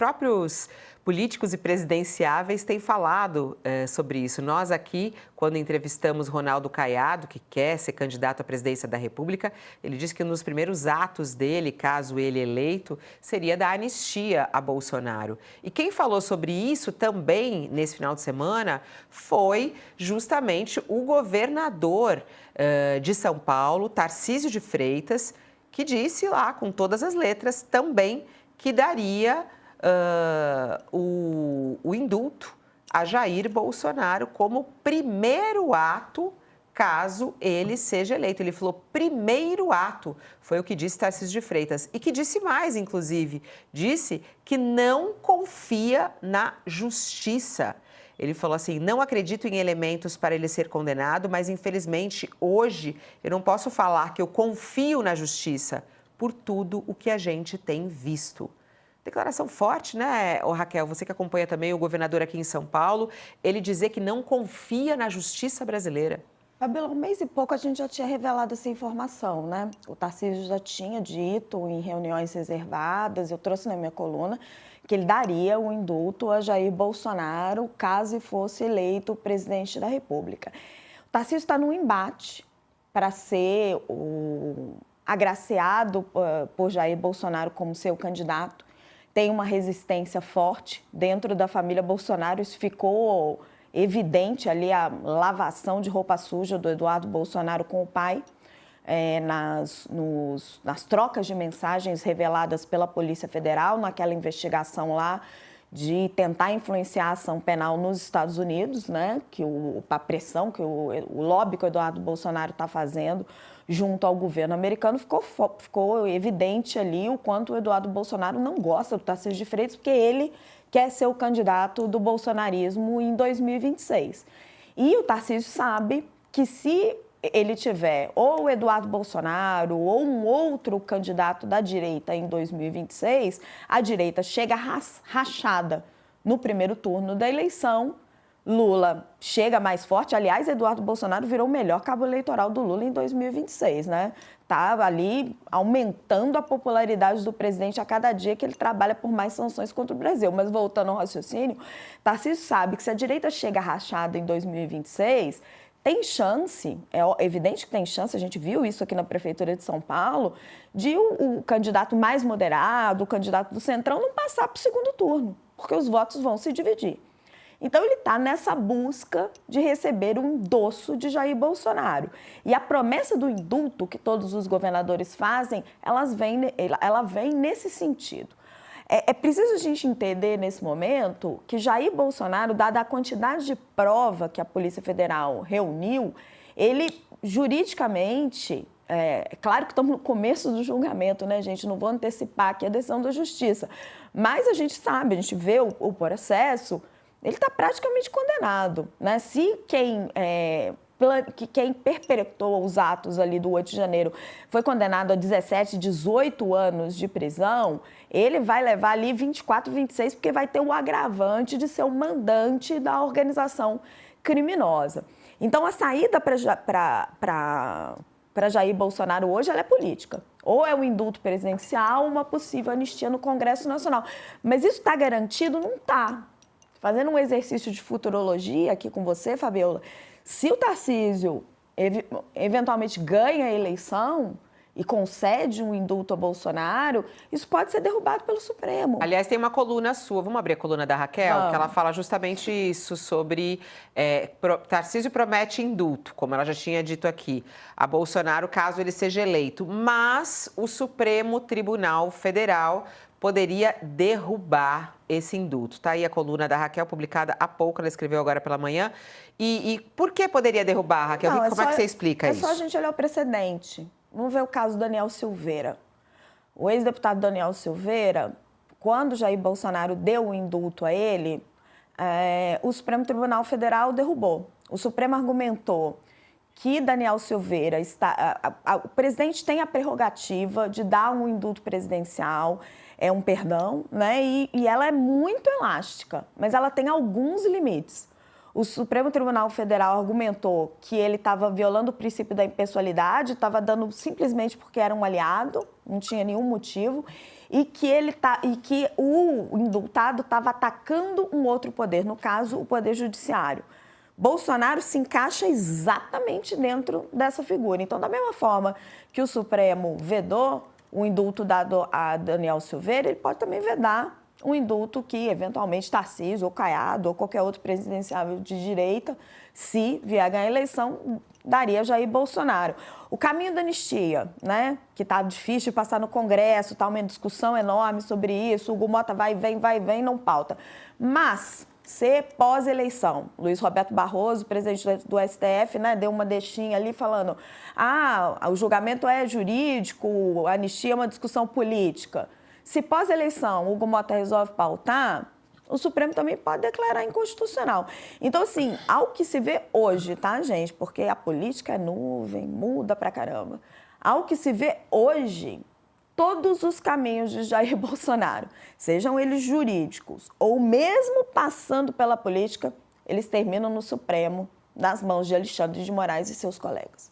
próprios políticos e presidenciáveis têm falado sobre isso. Nós aqui, quando entrevistamos Ronaldo Caiado, que quer ser candidato à presidência da República, ele disse que um dos primeiros atos dele, caso ele eleito, seria dar anistia a Bolsonaro. E quem falou sobre isso também nesse final de semana foi justamente o governador de São Paulo, Tarcísio de Freitas, que disse lá, com todas as letras, também que daria o indulto a Jair Bolsonaro como primeiro ato, caso ele seja eleito. Ele falou primeiro ato, foi o que disse Tarcísio de Freitas. E que disse mais, inclusive, disse que não confia na justiça. Ele falou assim, não acredito em elementos para ele ser condenado, mas infelizmente hoje eu não posso falar que eu confio na justiça por tudo o que a gente tem visto. Declaração forte, né, Raquel? Você que acompanha também o governador aqui em São Paulo, ele dizer que não confia na justiça brasileira. Fabíola, um mês e pouco a gente já tinha revelado essa informação, né? O Tarcísio já tinha dito em reuniões reservadas, eu trouxe na minha coluna, que ele daria o indulto a Jair Bolsonaro caso fosse eleito presidente da República. O Tarcísio está num embate para ser agraciado por Jair Bolsonaro como seu candidato. Tem uma resistência forte dentro da família Bolsonaro, isso ficou evidente ali, a lavação de roupa suja do Eduardo Bolsonaro com o pai, nas trocas de mensagens reveladas pela Polícia Federal, naquela investigação lá de tentar influenciar a ação penal nos Estados Unidos, né? A pressão que o lobby que o Eduardo Bolsonaro está fazendo junto ao governo americano, ficou evidente ali o quanto o Eduardo Bolsonaro não gosta do Tarcísio de Freitas, porque ele quer ser o candidato do bolsonarismo em 2026. E o Tarcísio sabe que se ele tiver ou o Eduardo Bolsonaro ou um outro candidato da direita em 2026, a direita chega rachada no primeiro turno da eleição, Lula chega mais forte. Aliás, Eduardo Bolsonaro virou o melhor cabo eleitoral do Lula em 2026, né? Está ali aumentando a popularidade do presidente a cada dia que ele trabalha por mais sanções contra o Brasil. Mas voltando ao raciocínio, Tarcísio sabe que se a direita chega rachada em 2026, tem chance, é evidente que tem chance, a gente viu isso aqui na Prefeitura de São Paulo, de o candidato mais moderado, o candidato do Centrão, não passar para o segundo turno, porque os votos vão se dividir. Então, ele está nessa busca de receber um endosso de Jair Bolsonaro. E a promessa do indulto que todos os governadores fazem, ela vem nesse sentido. É preciso a gente entender nesse momento que Jair Bolsonaro, dada a quantidade de prova que a Polícia Federal reuniu, ele juridicamente, claro que estamos no começo do julgamento, né, gente? Não vou antecipar aqui a decisão da Justiça, mas a gente sabe, a gente vê o processo, ele está praticamente condenado, né? Se quem perpetrou os atos ali do 8 de janeiro foi condenado a 17, 18 anos de prisão, ele vai levar ali 24, 26, porque vai ter o agravante de ser o mandante da organização criminosa. Então, a saída para Jair Bolsonaro hoje ela é política. Ou é um indulto presidencial, uma possível anistia no Congresso Nacional. Mas isso está garantido? Não está. Fazendo um exercício de futurologia aqui com você, Fabíola, se o Tarcísio eventualmente ganha a eleição e concede um indulto a Bolsonaro, isso pode ser derrubado pelo Supremo. Aliás, tem uma coluna sua, vamos abrir a coluna da Raquel, que ela fala justamente isso, sobre Tarcísio promete indulto, como ela já tinha dito aqui, a Bolsonaro caso ele seja eleito, mas o Supremo Tribunal Federal poderia derrubar esse indulto. Está aí a coluna da Raquel, publicada há pouco, ela escreveu agora pela manhã. E por que poderia derrubar, Raquel? Como é que você explica isso? É só a gente olhar o precedente. Vamos ver o caso do Daniel Silveira. O ex-deputado Daniel Silveira, quando Jair Bolsonaro deu o indulto a ele, o Supremo Tribunal Federal derrubou. O Supremo argumentou que Daniel Silveira o presidente tem a prerrogativa de dar um indulto presidencial, é um perdão, né? E ela é muito elástica, mas ela tem alguns limites. O Supremo Tribunal Federal argumentou que ele estava violando o princípio da impessoalidade, estava dando simplesmente porque era um aliado, não tinha nenhum motivo, e que o indultado estava atacando um outro poder, no caso, o Poder Judiciário. Bolsonaro se encaixa exatamente dentro dessa figura. Então, da mesma forma que o Supremo vedou o indulto dado a Daniel Silveira, ele pode também vedar um indulto que, eventualmente, Tarcísio ou Caiado ou qualquer outro presidenciável de direita, se vier ganhar a eleição, daria Jair Bolsonaro. O caminho da anistia, né, que está difícil de passar no Congresso, está uma discussão enorme sobre isso, o Hugo Mota vai e vem, não pauta. Mas, se pós-eleição, Luiz Roberto Barroso, presidente do STF, né, deu uma deixinha ali falando o julgamento é jurídico, a anistia é uma discussão política. Se pós-eleição o Hugo Mota resolve pautar, o Supremo também pode declarar inconstitucional. Então, assim, ao que se vê hoje, tá, gente? Porque a política é nuvem, muda pra caramba. Ao que se vê hoje, todos os caminhos de Jair Bolsonaro, sejam eles jurídicos ou mesmo passando pela política, eles terminam no Supremo, nas mãos de Alexandre de Moraes e seus colegas.